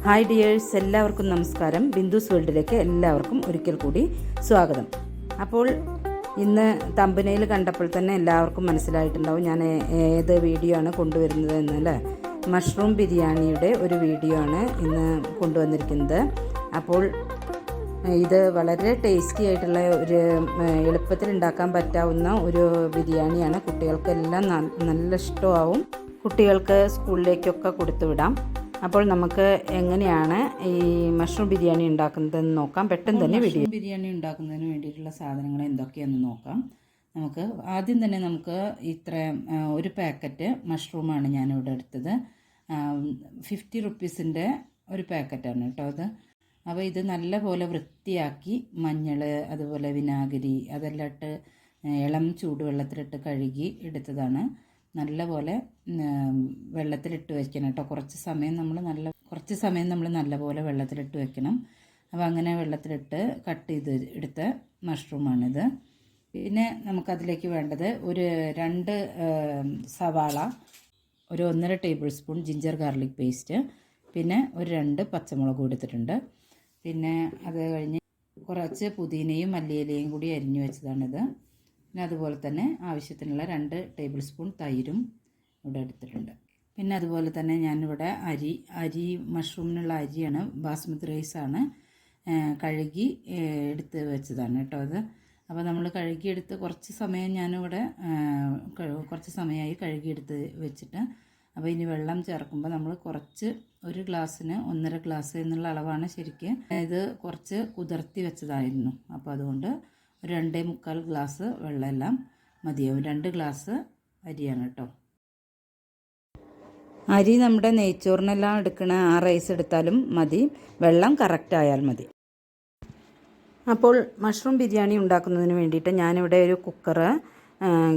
Hi dears, എല്ലാവർക്കും നമസ്കാരം. ബിന്ദുസ് വേൾഡിലേക്ക് എല്ലാവർക്കും ഒരിക്കൽ കൂടി സ്വാഗതം. അപ്പോൾ ഇന്ന് തമ്പനയിൽ കണ്ടപ്പോൾ തന്നെ എല്ലാവർക്കും മനസ്സിലായിട്ടുണ്ടാവും ഞാൻ ഏത് വീഡിയോ ആണ് കൊണ്ടുവരുന്നത് എന്നല്ലേ. മഷ്റൂം ബിരിയാണിയുടെ ഒരു വീഡിയോ ആണ് ഇന്ന് കൊണ്ടുവന്നിരിക്കുന്നത്. അപ്പോൾ ഇത് വളരെ ടേസ്റ്റി ആയിട്ടുള്ള ഒരു എളുപ്പത്തിൽ ഉണ്ടാക്കാൻ പറ്റാവുന്ന ഒരു ബിരിയാണിയാണ്. കുട്ടികൾക്കെല്ലാം നല്ല ഇഷ്ടമാവും. കുട്ടികൾക്ക് സ്കൂളിലേക്കൊക്കെ കൊടുത്തു വിടാം. അപ്പോൾ നമുക്ക് എങ്ങനെയാണ് ഈ മഷ്റൂം ബിരിയാണി ഉണ്ടാക്കുന്നതെന്ന് നോക്കാം. പെട്ടെന്ന് തന്നെ മഷ്റൂം ബിരിയാണി ഉണ്ടാക്കുന്നതിന് വേണ്ടിയിട്ടുള്ള സാധനങ്ങൾ എന്തൊക്കെയാണെന്ന് നോക്കാം. നമുക്ക് ആദ്യം തന്നെ ഒരു പാക്കറ്റ് മഷ്റൂമാണ് ഞാനിവിടെ എടുത്തത്. 50 റുപ്പീസിൻ്റെ ഒരു പാക്കറ്റാണ് കേട്ടോ അത്. അപ്പോൾ ഇത് നല്ലപോലെ വൃത്തിയാക്കി മഞ്ഞൾ, അതുപോലെ വിനാഗിരി അതെല്ലാം ഇട്ട് ഇളം ചൂടുവെള്ളത്തിലിട്ട് കഴുകി എടുത്തതാണ്. നല്ലപോലെ വെള്ളത്തിലിട്ട് വെക്കണം കേട്ടോ. കുറച്ച് സമയം നമ്മൾ നല്ലപോലെ വെള്ളത്തിലിട്ട് വെക്കണം. അപ്പോൾ അങ്ങനെ വെള്ളത്തിലിട്ട് കട്ട് ചെയ്ത് എടുത്ത മഷ്റൂമാണിത്. പിന്നെ നമുക്കതിലേക്ക് വേണ്ടത് ഒരു 2 സവാള, ഒരു 1.5 table spoon ginger garlic paste, പിന്നെ ഒരു 2 പച്ചമുളക് എടുത്തിട്ടുണ്ട്. പിന്നെ അത് കഴിഞ്ഞ് കുറച്ച് പുതിനയും മല്ലിയിലയും കൂടി അരിഞ്ഞു വെച്ചതാണിത്. പിന്നെ അതുപോലെ തന്നെ ആവശ്യത്തിനുള്ള 2 ടേബിൾ സ്പൂൺ തൈരും ഇവിടെ എടുത്തിട്ടുണ്ട്. പിന്നെ അതുപോലെ തന്നെ ഞാനിവിടെ അരി മഷ്റൂമിനുള്ള അരിയാണ്, ബാസ്മതി റൈസാണ്, കഴുകി എടുത്ത് വെച്ചതാണ് കേട്ടോ അത്. അപ്പോൾ നമ്മൾ കഴുകിയെടുത്ത് കുറച്ച് സമയമായി കഴുകിയെടുത്ത് വെച്ചിട്ട്, അപ്പോൾ ഇനി വെള്ളം ചേർക്കുമ്പോൾ നമ്മൾ ഒരു ഗ്ലാസ്സിന് 1.5 ഗ്ലാസ് എന്നുള്ള അളവാണ് ശരിക്ക്. ഇത് കുറച്ച് കുതിർത്തി വെച്ചതായിരുന്നു. അപ്പോൾ അതുകൊണ്ട് 2.25 ഗ്ലാസ് വെള്ളമെല്ലാം മതിയാവും. 2 ഗ്ലാസ് അരിയാണ് കേട്ടോ. അരി നമ്മുടെ നെയ്ച്ചോറിനെല്ലാം എടുക്കണ ആ റൈസ് എടുത്താലും മതി, വെള്ളം കറക്റ്റ് ആയാൽ മതി. അപ്പോൾ മഷ്റൂം ബിരിയാണി ഉണ്ടാക്കുന്നതിന് വേണ്ടിയിട്ട് ഞാനിവിടെ ഒരു കുക്കർ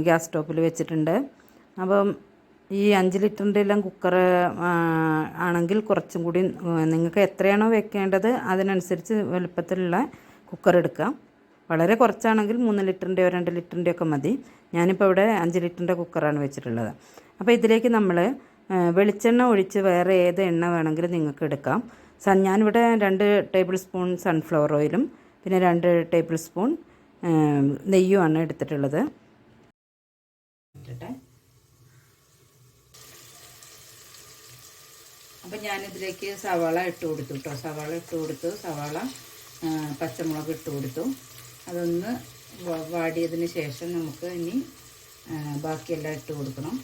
ഗ്യാസ് സ്റ്റോപ്പിൽ വെച്ചിട്ടുണ്ട്. അപ്പം ഈ 5 ലിറ്ററിൻ്റെ എല്ലാം കുക്കർ ആണെങ്കിൽ കുറച്ചും കൂടി നിങ്ങൾക്ക് എത്രയാണോ വെക്കേണ്ടത് അതിനനുസരിച്ച് വലുപ്പത്തിലുള്ള കുക്കർ എടുക്കാം. വളരെ കുറച്ചാണെങ്കിൽ 3 ലിറ്ററിൻ്റെയോ 2 ലിറ്ററിൻ്റെയോ ഒക്കെ മതി. ഞാനിപ്പോൾ ഇവിടെ 5 ലിറ്ററിൻ്റെ കുക്കറാണ് വെച്ചിട്ടുള്ളത്. അപ്പോൾ ഇതിലേക്ക് നമ്മൾ വെളിച്ചെണ്ണ ഒഴിച്ച് വേറെ ഏത് എണ്ണ വേണമെങ്കിലും നിങ്ങൾക്ക് എടുക്കാം. ഞാനിവിടെ 2 ടേബിൾ സ്പൂൺ സൺഫ്ലവർ ഓയിലും പിന്നെ 2 ടേബിൾ സ്പൂൺ നെയ്യുമാണ് എടുത്തിട്ടുള്ളത്. അപ്പം ഞാനിതിലേക്ക് സവാള ഇട്ട് കൊടുത്തു കേട്ടോ. സവാള പച്ചമുളക് ഇട്ട് കൊടുത്തു. അതൊന്ന് വാടിയതിന് ശേഷം നമുക്ക് ഇനി ബാക്കിയെല്ലാം ഇട്ട് കൊടുക്കണം.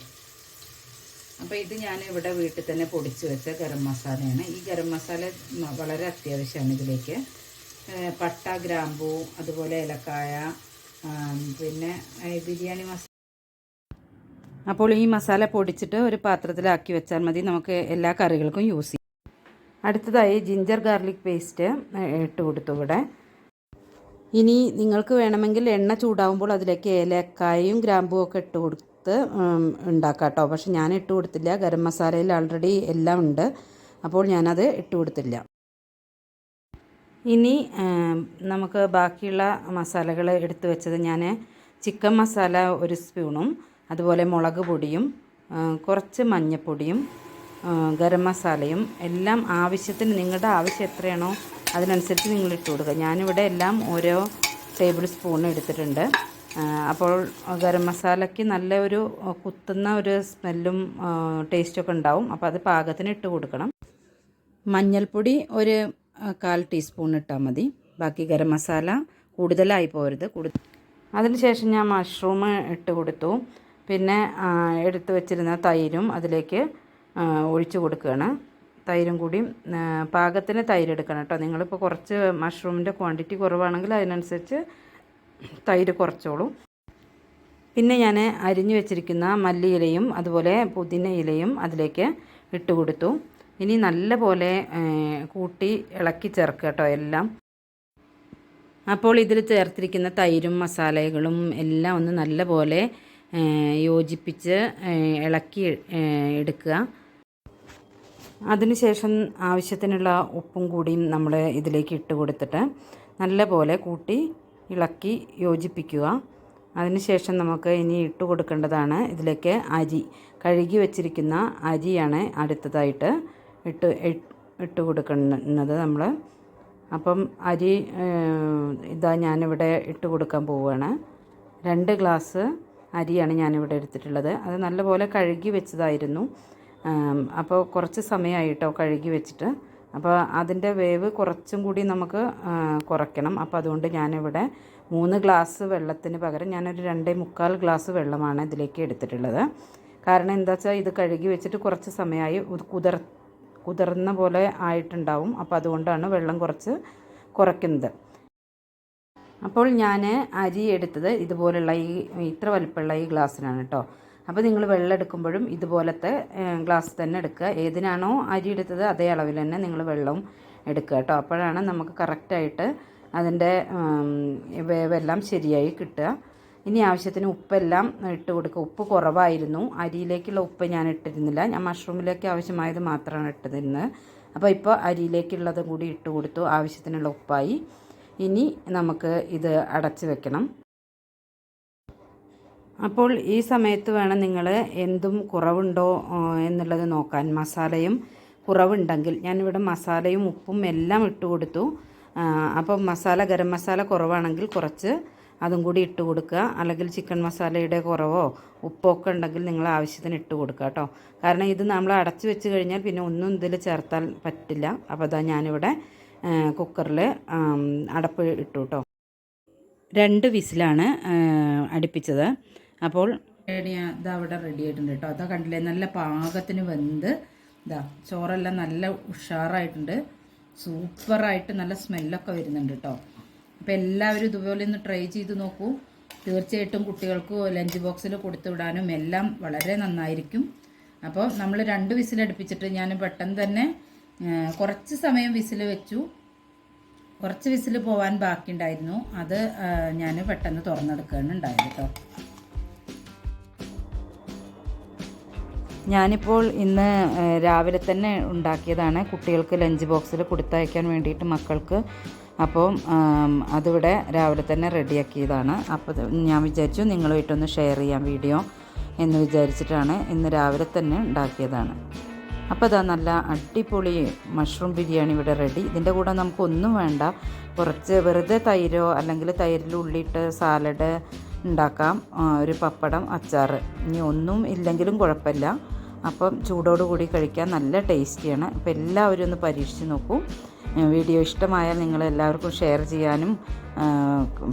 അപ്പോൾ ഇത് ഞാനിവിടെ വീട്ടിൽ തന്നെ പൊടിച്ച് വെച്ച ഗരം മസാലയാണ്. ഈ ഗരം മസാല വളരെ അത്യാവശ്യമാണ് ഇതിലേക്ക്. പട്ട, ഗ്രാമ്പൂ, അതുപോലെ ഏലക്കായ, പിന്നെ ബിരിയാണി മസാല. അപ്പോൾ ഈ മസാല പൊടിച്ചിട്ട് ഒരു പാത്രത്തിലാക്കി വെച്ചാൽ മതി, നമുക്ക് എല്ലാ കറികൾക്കും യൂസ് ചെയ്യാം. അടുത്തതായി ജിഞ്ചർ ഗാർലിക് പേസ്റ്റ് ഇട്ട് കൊടുത്തു ഇവിടെ. ഇനി നിങ്ങൾക്ക് വേണമെങ്കിൽ എണ്ണ ചൂടാവുമ്പോൾ അതിലേക്ക് ഏലക്കായും ഗ്രാമ്പും ഒക്കെ ഇട്ട് കൊടുത്ത് ഉണ്ടാക്കാം കേട്ടോ. പക്ഷെ ഞാൻ ഇട്ട് കൊടുത്തില്ല, ഗരം മസാലയിൽ ആൾറെഡി എല്ലാം ഉണ്ട്. അപ്പോൾ ഞാനത് ഇട്ട് കൊടുത്തില്ല. ഇനി നമുക്ക് ബാക്കിയുള്ള മസാലകൾ എടുത്ത് വെച്ചത്, ഞാൻ ചിക്കൻ മസാല 1 സ്പൂണും, അതുപോലെ മുളക് പൊടിയും, കുറച്ച് മഞ്ഞൾപ്പൊടിയും, ഗരം മസാലയും എല്ലാം ആവശ്യത്തിന്, നിങ്ങളുടെ ആവശ്യം എത്രയാണോ അതിനനുസരിച്ച് നിങ്ങൾ ഇട്ട് കൊടുക്കുക. ഞാനിവിടെ എല്ലാം ഓരോ ടേബിൾ സ്പൂൺ എടുത്തിട്ടുണ്ട്. അപ്പോൾ ഗരം മസാലയ്ക്ക് നല്ല ഒരു കുത്തുന്ന ഒരു സ്മെല്ലും ടേസ്റ്റൊക്കെ ഉണ്ടാവും. അപ്പോൾ അത് പാകത്തിന് ഇട്ട് കൊടുക്കണം. മഞ്ഞൾപ്പൊടി ഒരു 1/4 ടീസ്പൂൺ ഇട്ടാൽ മതി. ബാക്കി ഗരം മസാല കൂടുതലായി പോരുത്. അതിനുശേഷം ഞാൻ മഷ്റൂം ഇട്ട് കൊടുത്തു. പിന്നെ എടുത്തു വെച്ചിരുന്ന തൈരും അതിലേക്ക് ഒഴിച്ചു കൊടുക്കുകയാണ്. തൈരും കൂടി പാകത്തിന് തൈര് എടുക്കണം കേട്ടോ. നിങ്ങളിപ്പോൾ കുറച്ച് മഷ്റൂമിൻ്റെ ക്വാണ്ടിറ്റി കുറവാണെങ്കിൽ അതിനനുസരിച്ച് തൈര് കുറച്ചോളൂ. പിന്നെ ഞാൻ അരിഞ്ഞു വെച്ചിരിക്കുന്ന മല്ലിയിലയും അതുപോലെ പുതിന ഇലയും അതിലേക്ക് ഇട്ട് കൊടുത്തു. ഇനി നല്ലപോലെ കൂട്ടി ഇളക്കി ചേർക്കുക കേട്ടോ എല്ലാം. അപ്പോൾ ഇതിൽ ചേർത്തിരിക്കുന്ന തൈരും മസാലകളും എല്ലാം ഒന്ന് നല്ലപോലെ യോജിപ്പിച്ച് ഇളക്കി എടുക്കുക. അതിനുശേഷം ആവശ്യത്തിനുള്ള ഉപ്പും കൂടിയും നമ്മൾ ഇതിലേക്ക് ഇട്ട് കൊടുത്തിട്ട് നല്ലപോലെ കൂട്ടി ഇളക്കി യോജിപ്പിക്കുക. അതിനുശേഷം നമുക്ക് ഇനി ഇട്ട് കൊടുക്കേണ്ടതാണ് ഇതിലേക്ക് കഴുകി വെച്ചിരിക്കുന്ന അരിയാണ് അടുത്തതായിട്ട് ഇട്ട് കൊടുക്കുന്നത് നമ്മൾ. അപ്പം അരി ഇതാ ഞാനിവിടെ ഇട്ട് കൊടുക്കാൻ പോവുകയാണ്. 2 ഗ്ലാസ് അരിയാണ് ഞാനിവിടെ എടുത്തിട്ടുള്ളത്. അത് നല്ലപോലെ കഴുകി വെച്ചതായിരുന്നു. അപ്പോൾ കുറച്ച് സമയമായിട്ടോ കഴുകി വെച്ചിട്ട്. അപ്പോൾ അതിൻ്റെ വേവ് കുറച്ചും കൂടി നമുക്ക് കുറയ്ക്കണം. അപ്പോൾ അതുകൊണ്ട് ഞാനിവിടെ 3 ഗ്ലാസ് വെള്ളത്തിന് പകരം ഞാനൊരു 2.25 ഗ്ലാസ് വെള്ളമാണ് ഇതിലേക്ക് എടുത്തിട്ടുള്ളത്. കാരണം എന്താ വെച്ചാൽ ഇത് കഴുകി വെച്ചിട്ട് കുറച്ച് സമയമായി കുതിർന്ന പോലെ ആയിട്ടുണ്ടാവും. അപ്പോൾ അതുകൊണ്ടാണ് വെള്ളം കുറച്ച് കുറയ്ക്കുന്നത്. അപ്പോൾ ഞാൻ അരി എടുത്തത് ഇതുപോലുള്ള ഇത്ര വലിപ്പമുള്ള ഈ ഗ്ലാസ്സിനാണ് കേട്ടോ. അപ്പോൾ നിങ്ങൾ വെള്ളം എടുക്കുമ്പോഴും ഇതുപോലത്തെ ഗ്ലാസ് തന്നെ എടുക്കുക. ഏതിനാണോ അരി എടുത്തത് അതേ അളവിൽ തന്നെ നിങ്ങൾ വെള്ളവും എടുക്കുക കേട്ടോ. അപ്പോഴാണ് നമുക്ക് കറക്റ്റായിട്ട് അതിൻ്റെ വേവെല്ലാം ശരിയായി കിട്ടുക. ഇനി ആവശ്യത്തിന് ഉപ്പെല്ലാം ഇട്ട് കൊടുക്കുക. ഉപ്പ് കുറവായിരുന്നു, അരിയിലേക്കുള്ള ഉപ്പ് ഞാൻ ഇട്ടിരുന്നില്ല. ഞാൻ മഷ്റൂമിലേക്ക് ആവശ്യമായത് മാത്രമാണ് ഇട്ടിരുന്നത്. അപ്പോൾ ഇപ്പോൾ അരിയിലേക്കുള്ളതും കൂടി ഇട്ട് കൊടുത്തു. ആവശ്യത്തിനുള്ള ഉപ്പായി. ഇനി നമുക്ക് ഇത് അടച്ച് വെക്കണം. അപ്പോൾ ഈ സമയത്ത് വേണം നിങ്ങൾ എന്തും കുറവുണ്ടോ എന്നുള്ളത് നോക്കാൻ. മസാലയും കുറവുണ്ടെങ്കിൽ ഞാനിവിടെ മസാലയും ഉപ്പും എല്ലാം ഇട്ട് കൊടുത്തു. അപ്പം ഗരം മസാല കുറവാണെങ്കിൽ കുറച്ച് അതും കൂടി ഇട്ട് കൊടുക്കുക. അല്ലെങ്കിൽ ചിക്കൻ മസാലയുടെ കുറവോ ഉപ്പൊക്കെ ഉണ്ടെങ്കിൽ നിങ്ങൾ ആവശ്യത്തിന് ഇട്ട് കൊടുക്കുക കേട്ടോ. കാരണം ഇത് നമ്മൾ അടച്ച് വെച്ച് കഴിഞ്ഞാൽ പിന്നെ ഒന്നും ഇതിൽ ചേർത്താൻ പറ്റില്ല. അപ്പോൾ അതാ ഞാനിവിടെ കുക്കറിൽ അടപ്പ് ഇട്ടു കേട്ടോ. 2 വിസിലാണ് അടുപ്പിച്ചത്. അപ്പോൾ ഇതാ അവിടെ റെഡി ആയിട്ടുണ്ട് കേട്ടോ. അതാ കണ്ടില്ലേ, നല്ല പാകത്തിന് വെന്ത് ഇതാ ചോറെല്ലാം നല്ല ഉഷാറായിട്ടുണ്ട്. സൂപ്പറായിട്ട് നല്ല സ്മെല്ലൊക്കെ വരുന്നുണ്ട് കേട്ടോ. അപ്പോൾ എല്ലാവരും ഇതുപോലെ ഒന്ന് ട്രൈ ചെയ്ത് നോക്കൂ. തീർച്ചയായിട്ടും കുട്ടികൾക്ക് ലഞ്ച് ബോക്സിൽ കൊടുത്തു വിടാനും എല്ലാം വളരെ നന്നായിരിക്കും. അപ്പോൾ നമ്മൾ 2 വിസിൽ അടുപ്പിച്ചിട്ട് ഞാൻ പെട്ടെന്ന് തന്നെ കുറച്ച് സമയം വിസിൽ വെച്ചു. കുറച്ച് വിസിൽ പോകാൻ ബാക്കിയുണ്ടായിരുന്നു. അത് ഞാൻ പെട്ടെന്ന് തുറന്നെടുക്കുകയാണ് ഉണ്ടായത് കേട്ടോ. ഞാനിപ്പോൾ ഇന്ന് രാവിലെ തന്നെ ഉണ്ടാക്കിയതാണ് കുട്ടികൾക്ക് ലഞ്ച് ബോക്സിൽ കൊടുത്തയക്കാൻ വേണ്ടിയിട്ട് മക്കൾക്ക്. അപ്പോൾ അതിവിടെ രാവിലെ തന്നെ റെഡിയാക്കിയതാണ്. അപ്പോൾ ഞാൻ വിചാരിച്ചു നിങ്ങളുമായിട്ടൊന്ന് ഷെയർ ചെയ്യാം വീഡിയോ എന്ന് വിചാരിച്ചിട്ടാണ് ഇന്ന് രാവിലെ തന്നെ ഉണ്ടാക്കിയതാണ്. അപ്പോൾ അതാ നല്ല അടിപൊളി മഷ്റൂം ബിരിയാണി ഇവിടെ റെഡി. ഇതിൻ്റെ കൂടെ നമുക്കൊന്നും വേണ്ട, കുറച്ച് വെറുതെ തൈരോ അല്ലെങ്കിൽ തൈരിൽ ഉള്ളിയിട്ട് സാലഡ് ഉണ്ടാക്കാം, ഒരു പപ്പടം, അച്ചാർ. ഇനി ഒന്നും ഇല്ലെങ്കിലും കുഴപ്പമില്ല. അപ്പം ചൂടോടുകൂടി കഴിക്കാൻ നല്ല ടേസ്റ്റിയാണ്. അപ്പോൾ എല്ലാവരും ഒന്ന് പരീക്ഷിച്ച് നോക്കൂ. വീഡിയോ ഇഷ്ടമായാൽ നിങ്ങൾ എല്ലാവർക്കും ഷെയർ ചെയ്യാനും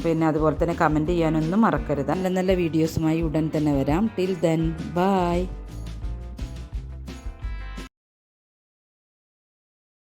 പിന്നെ അതുപോലെ തന്നെ കമൻറ്റ് ചെയ്യാനൊന്നും മറക്കരുത്. നല്ല നല്ല വീഡിയോസുമായി ഉടൻ തന്നെ വരാം. Till then bye.